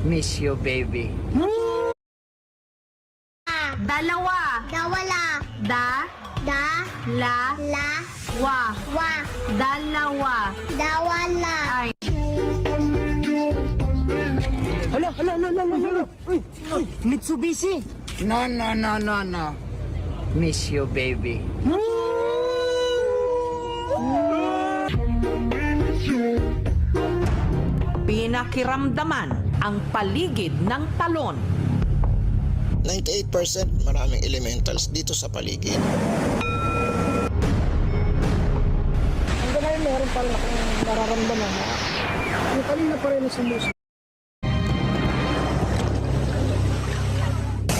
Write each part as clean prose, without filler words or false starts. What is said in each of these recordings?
Miss you, baby. Dalawa. Dawala. Da. Da. La. La. Wa. Wa. Dalawa. Dawala. Ay. Hala. Uy, Mitsubishi. No. Miss you, baby. Pinakiramdaman ang paligid ng talon. 98% maraming elementals dito sa paligid. Hanggang ngayon meron pa rin akong nararamdaman na yung kanina pa rin sumusunod.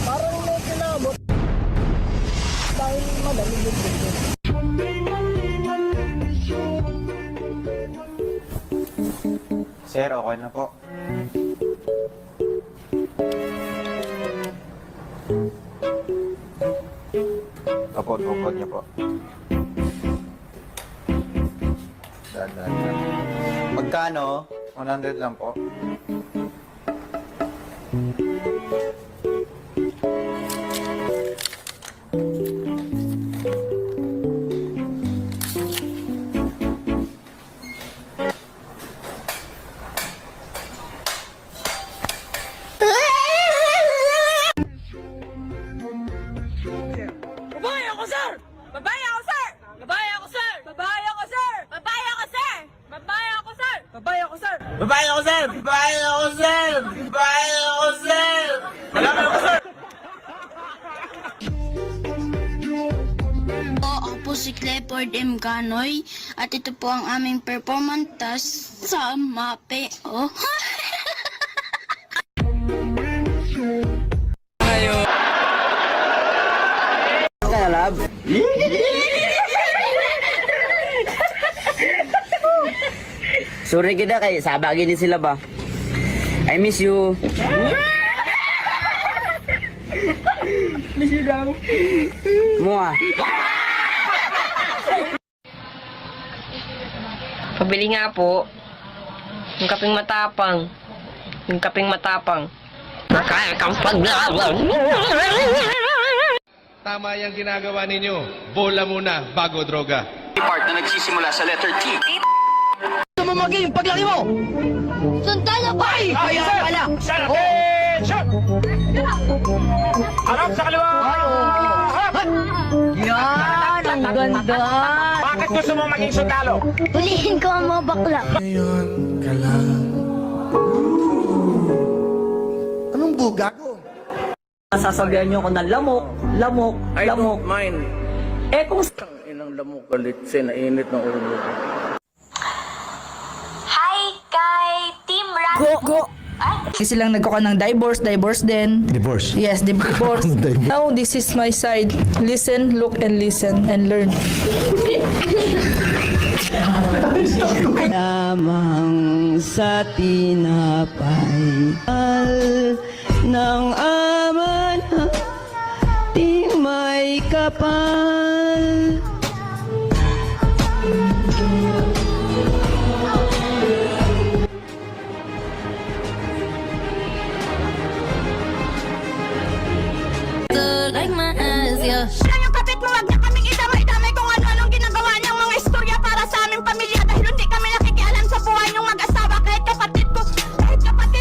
Parang may kinabot dahil madali yung bigyan. Sir, okay na po. Opo, tukod niyo po. Dahan. Magkano? 100 lang po. Ako po si Clifford M. Ganoy at ito po ang aming performance task sa MAPE. Oh. Kaya, love? Sorry kita kay sabagin din sila ba? I miss you. Miss you daw. Mua. Pabili nga po. Yung kaping matapang. Yung kaping matapang. Kaya kang paglaban. Tama yung ginagawa ninyo. Bola muna bago droga. Part na nagsisimula sa letter T. Gusto mo maging paglaki mo? Sundalo po! Ay! Kaya pala! Harap sa kaliwa! Yan, ang ganda. Bakit gusto mo maging sundalo? Hulihin ko ang mga bakla. Ngayon ka lang. Anong buga ko? Sasabihan niyo ko na lamok. I don't mind. Eh kung Inang lamok galit, sinainit ng ulo ko. Hi kay Team Rat. Go. Kasi lang nagkuha ng divorce din. Divorce. Yes, divorce. Now, this is my side. Listen, look, and listen, and learn. Lamang sa tinapay ng ama na di may kapal. Like my ass, yeah. Yung kapit mo, wag na kaming idamay-damay kung ano-anong ginagawa niyang mga istorya para sa aming pamilya dahil hindi kami nakikialam sa buhay niyong mag-asawa kahit kapatid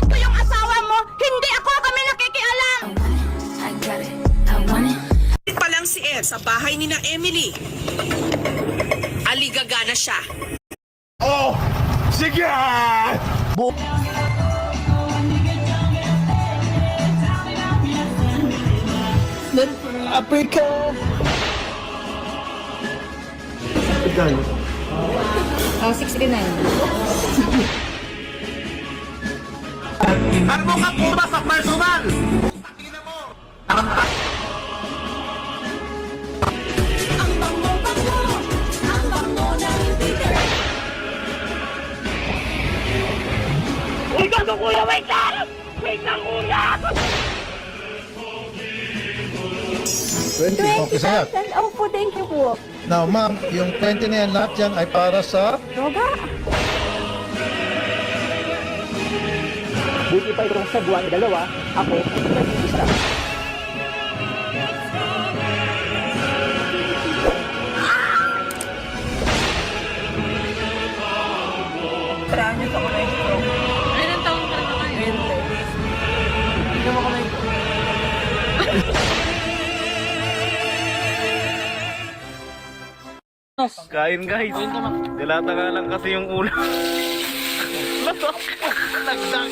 ko yung asawa mo, hindi kami nakikialam. I got it. I want it. pa lang si Ed sa bahay ni na Emily. Aligaga na siya. Oh! Sige! Africa! Oh, 69. Ano mo ka po ba sa personal? Uy, gago kuya, wait lang! Wait lang kuya! 20, okay sa'yo. Opo, thank you po. Now ma'am, yung 20 na yan, lahat yan ay para sa Droga. Buti pa itong sa buwan dalawa, ako nag-iisa. Ilan taon ka na kayo? Kain guys. Dilata nga lang kasi yung ulo. Nagdag.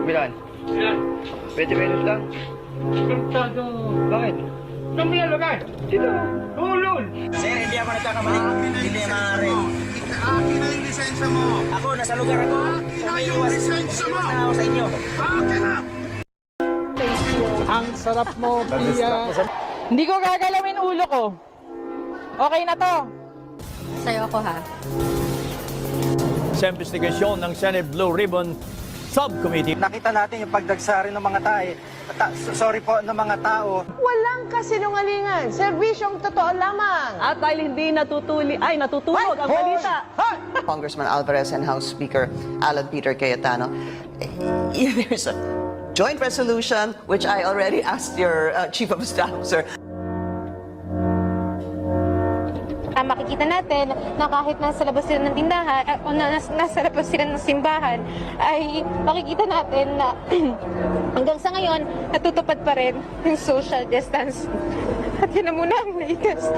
Bilan? 20 minutes lang. Bakit? Sir, hindi ako nagkakamali. Hindi maaari. Akin na yung lisensya mo. Ako, nasa lugar ako. Umiiwas na ako sa inyo. Ang sarap mo, Pia. Hindi ko gagalawin ulo ko. Okay na to. Sa'yo ako ha. Sa investigasyon ng Senate Blue Ribbon Subcommittee. Nakita natin yung pagdagsarin ng mga ng mga tao. Walang kasinungalingan. Serbisyong totoo lamang. At dahil hindi natutulog ang balita. Congressman Alvarez and House Speaker Alan Peter Cayetano. There's a joint resolution which I already asked your Chief of Staff, sir. Makikita natin na kahit nasa labas sila ng tindahan o nasa labas sila ng simbahan, ay makikita natin na hanggang sa ngayon natutupad pa rin yung social distance. At yun na muna ang latest.